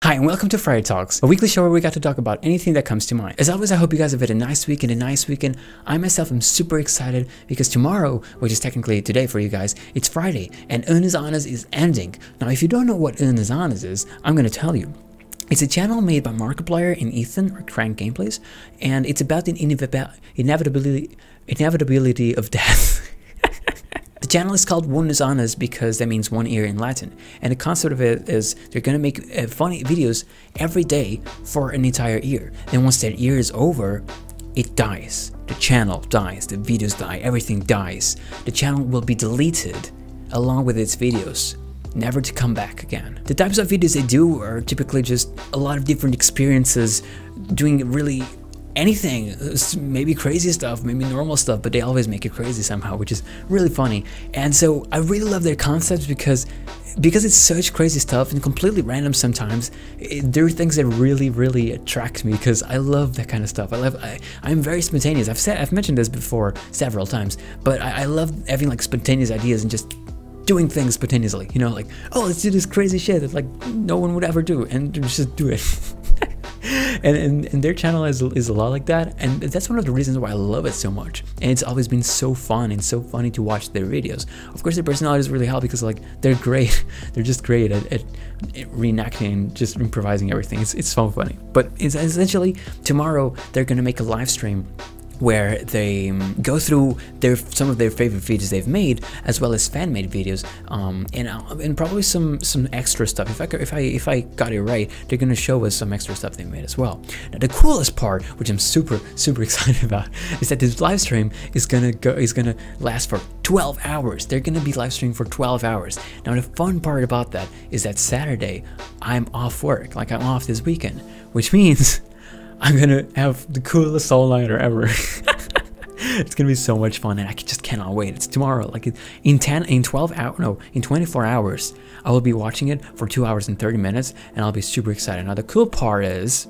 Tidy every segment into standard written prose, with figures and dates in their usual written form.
Hi and welcome to Friday Talks, a weekly show where we got to talk about anything that comes to mind. As always, I hope you guys have had a nice weekend. I myself am super excited because tomorrow, which is technically today for you guys, it's Friday and Unes Anes is ending. Now, if you don't know what Unes Anes is, I'm going to tell you. It's a channel made by Markiplier and Ethan, or Crank Gameplays, and it's about the inevitability of death. The channel is called Unes Anes because that means one ear in Latin, and the concept of it is they're gonna make funny videos every day for an entire year, and once that year is over, it dies. The channel dies, the videos die, everything dies. The channel will be deleted along with its videos, never to come back again. The types of videos they do are typically just a lot of different experiences, doing really anything, maybe crazy stuff, maybe normal stuff, but they always make it crazy somehow, which is really funny. And so I really love their concepts because it's such crazy stuff and completely random sometimes. There are things that really attract me because I love that kind of stuff. I'm very spontaneous. I've mentioned this before several times, but I love having like spontaneous ideas and just doing things spontaneously, you know, like, oh, let's do this crazy shit that like no one would ever do, and just do it. and their channel is a lot like that, and that's one of the reasons why I love it so much. And it's always been so fun and so funny to watch their videos. Of course, their personalities really help because like they're great. They're just great at reenacting and just improvising everything. It's so funny. But it's essentially tomorrow they're gonna make a live stream where they go through some of their favorite videos they've made, as well as fan-made videos, and probably some extra stuff. If I got it right, they're gonna show us some extra stuff they made as well. Now, the coolest part, which I'm super excited about, is that this live stream is gonna last for 12 hours. They're gonna be live streaming for 12 hours. Now, the fun part about that is that Saturday I'm off work, like I'm off this weekend, which means I'm gonna have the coolest all-nighter ever. It's gonna be so much fun, and I just cannot wait. It's tomorrow. Like in 24 hours, I will be watching it for 2 hours and 30 minutes, and I'll be super excited. Now the cool part is,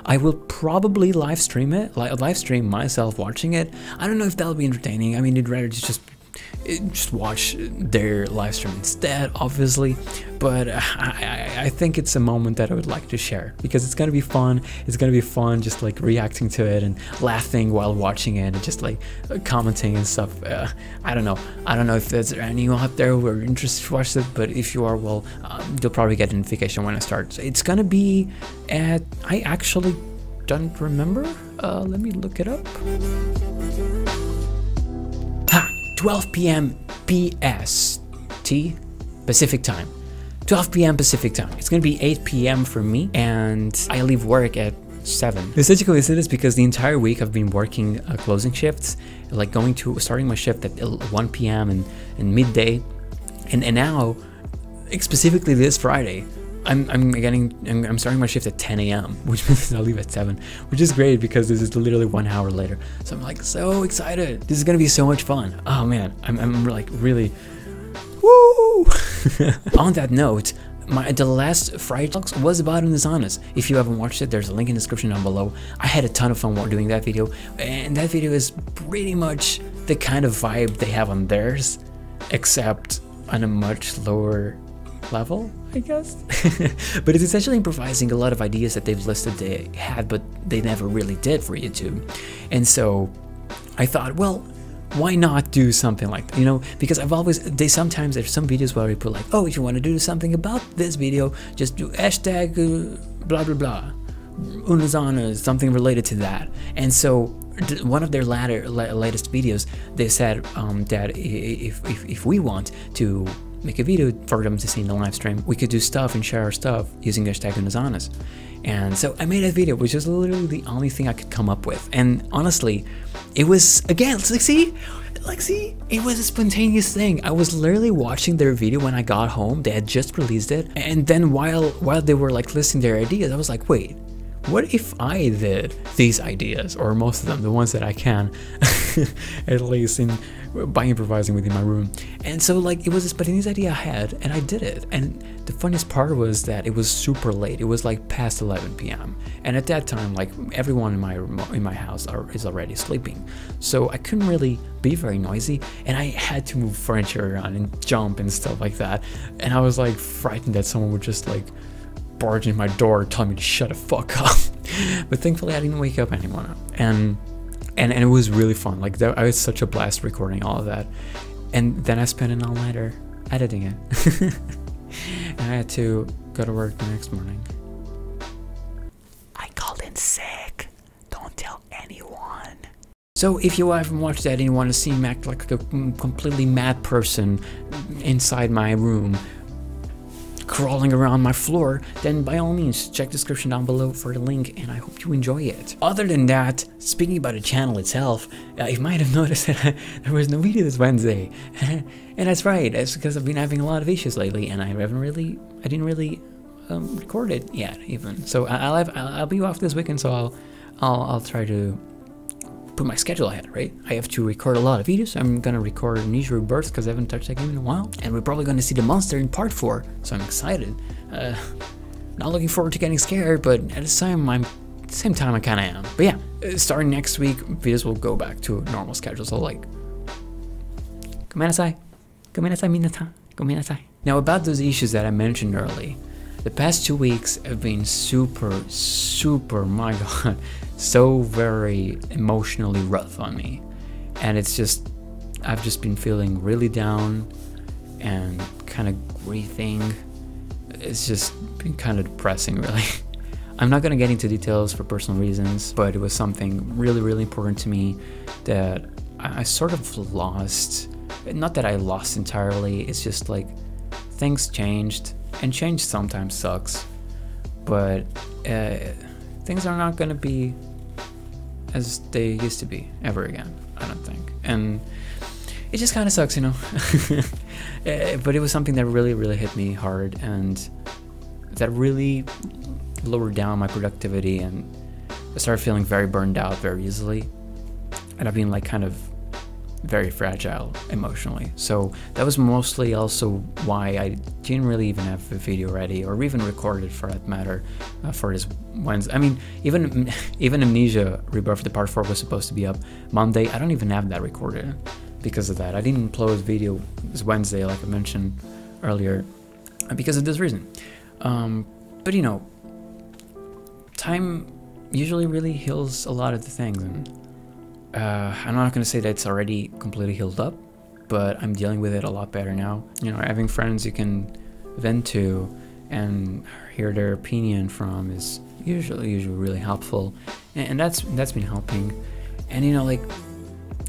I will probably live stream myself watching it. I don't know if that'll be entertaining. I mean, I'd rather just watch their live stream instead, obviously, but I think it's a moment that I would like to share because it's gonna be fun. It's gonna be fun just like reacting to it and laughing while watching it and just like commenting and stuff. I don't know if there's anyone out there who are interested to watch it, but if you are, well, you'll probably get a notification when I start. So it's gonna be at, I actually don't remember, let me look it up. 12 p.m. PST, Pacific time. 12 p.m. Pacific time. It's gonna be 8 p.m. for me, and I leave work at 7. The such a coincidence because the entire week I've been working closing shifts, like starting my shift at 1 p.m. and midday, and now, specifically this Friday, I'm starting my shift at 10 a.m., which means I'll leave at 7, which is great because this is literally 1 hour later. So I'm like so excited. This is gonna be so much fun. Oh man, I'm like really, woo! On that note, the last Friday Talks was about Unes Anes. If you haven't watched it, there's a link in the description down below. I had a ton of fun doing that video, and that video is pretty much the kind of vibe they have on theirs, except on a much lower level, I guess. But it's essentially improvising a lot of ideas that they've listed they had, but they never really did for YouTube. And so I thought, well, why not do something like that, you know? Because sometimes there's some videos where we put like, oh, if you want to do something about this video, just do hashtag blah blah blah, Unes Anes, something related to that. And so one of their latest videos, they said that if we want to make a video for them to see in the live stream, we could do stuff and share our stuff using hashtag Unes Anes. And so I made a video, which is literally the only thing I could come up with. And honestly, it was, again, see, it was a spontaneous thing. I was literally watching their video when I got home. They had just released it, and then while they were like listing their ideas, I was like, wait, what if I did these ideas, or most of them, the ones that I can, at least by improvising within my room. And so like it was a spontaneous idea I had, and I did it. And the funniest part was that it was super late. It was like past 11 p.m. and at that time, like everyone in my house is already sleeping, so I couldn't really be very noisy, and I had to move furniture around and jump and stuff like that. And I was like frightened that someone would just like barging my door telling me to shut the fuck up. But thankfully I didn't wake up anyone. And it was really fun. Like I was such a blast recording all of that. And then I spent an all-nighter editing it. And I had to go to work the next morning. I called in sick. Don't tell anyone. So if you haven't watched that and you want to see me act like a completely mad person inside my room, crawling around my floor, then by all means check the description down below for the link, and I hope you enjoy it. Other than that, speaking about the channel itself, you might have noticed that there was no video this Wednesday. And that's right, it's because I've been having a lot of issues lately and I didn't really record it yet even. So I'll be off this weekend, so I'll try to put my schedule ahead, right? I have to record a lot of videos. I'm gonna record Amnesia Rebirth because I haven't touched that game in a while, and we're probably gonna see the monster in part 4, so I'm excited. Not looking forward to getting scared, but at the same time I kinda am. But yeah, starting next week, videos will go back to a normal schedule, so like, gomenasai minasan, gomenasai. Now about those issues that I mentioned earlier, the past 2 weeks have been super, my god, so very emotionally rough on me. And it's just, I've just been feeling really down and kind of grieving. It's just been kind of depressing, really. I'm not gonna get into details for personal reasons, but it was something really, really important to me that I sort of lost. Not that I lost entirely, it's just like things changed. And change sometimes sucks, but things are not gonna be as they used to be ever again, I don't think. And it just kind of sucks, you know. But it was something that really, really hit me hard, and that really lowered down my productivity, and I started feeling very burned out very easily. And I've been like kind of very fragile emotionally, so that was mostly also why I didn't really even have a video ready, or even recorded for that matter, for this Wednesday. I mean, even Amnesia Rebirth, the part 4 was supposed to be up Monday. I don't even have that recorded because of that. I didn't upload a video this Wednesday, like I mentioned earlier, because of this reason. But you know, time usually really heals a lot of the things, and I'm not going to say that it's already completely healed up, but I'm dealing with it a lot better now. You know, having friends you can vent to and hear their opinion from is usually really helpful, and that's been helping. And you know, like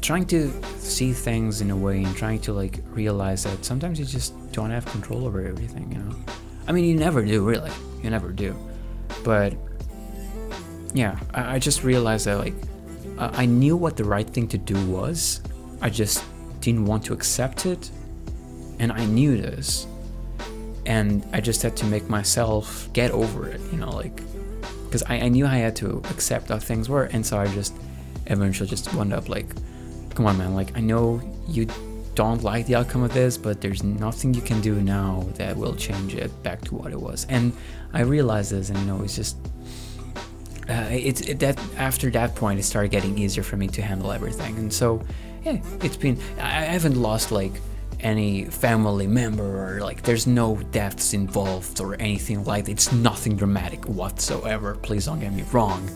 trying to see things in a way and trying to like realize that sometimes you just don't have control over everything, you know. I mean, you never do, really. You never do. But yeah, I just realized that like I knew what the right thing to do was. I just didn't want to accept it, and I knew this, and I just had to make myself get over it, you know, like, because I knew I had to accept how things were. And so I just eventually just wound up like, come on man, like I know you don't like the outcome of this, but there's nothing you can do now that will change it back to what it was. And I realized this, and you know, it's just that after that point it started getting easier for me to handle everything. And so yeah, it's been, I haven't lost like any family member, or like there's no deaths involved or anything like that. It's nothing dramatic whatsoever, please don't get me wrong.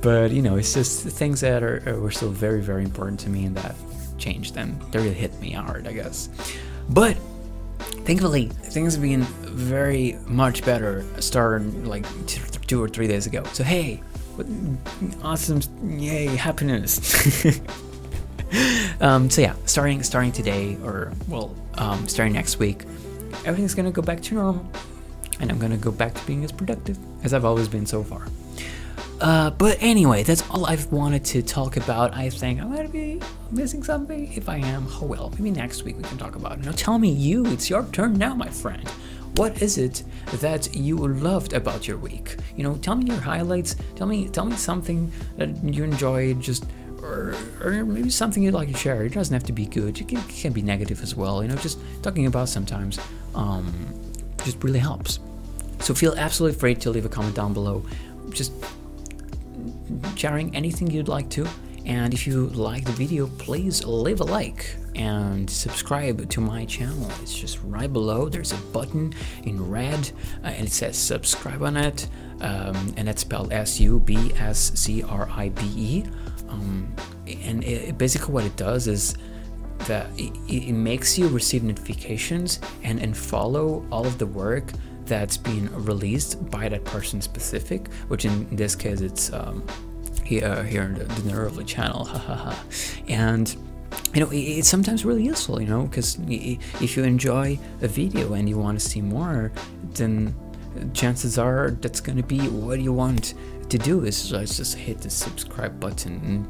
But you know, it's just things that were still very, very important to me, and that changed, and they really hit me hard, I guess. But thankfully things have been very much better starting like 2 or 3 days ago. So hey, awesome, yay, happiness. So yeah, starting today, or well, starting next week, everything's gonna go back to normal, and I'm gonna go back to being as productive as I've always been so far. But anyway, that's all I've wanted to talk about. I think I might be missing something. If I am, oh well, maybe next week we can talk about it. Now tell me, it's your turn now, my friend. What is it that you loved about your week? You know, tell me your highlights. Tell me something that you enjoyed, just or maybe something you'd like to share. It doesn't have to be good. It can be negative as well. You know, just talking about sometimes just really helps. So feel absolutely free to leave a comment down below. Just sharing anything you'd like to, And if you like the video, please leave a like and subscribe to my channel. It's just right below. There's a button in red and it says subscribe on it, and that's spelled SUBSCRIBE. And basically what it does is that it makes you receive notifications and follow all of the work that's being released by that person specific, which in this case it's here in the Nervly channel. And you know, it's sometimes really useful, you know, because if you enjoy a video and you want to see more, then chances are that's going to be what you want to do is just hit the subscribe button.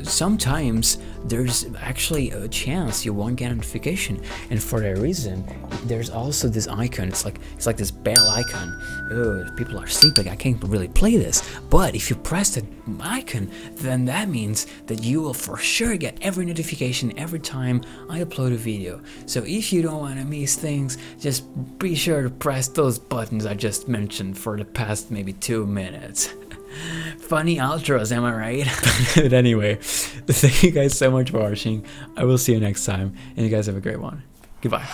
Sometimes there's actually a chance you won't get a notification, and for that reason there's also this icon. It's like this bell icon. Ugh, people are sleeping, I can't really play this, but if you press that icon, then that means that you will for sure get every notification every time I upload a video. So if you don't want to miss things, just be sure to press those buttons I just mentioned for the past maybe 2 minutes. Funny outros, am I right? But anyway, thank you guys so much for watching. I will see you next time, and you guys have a great one. Goodbye.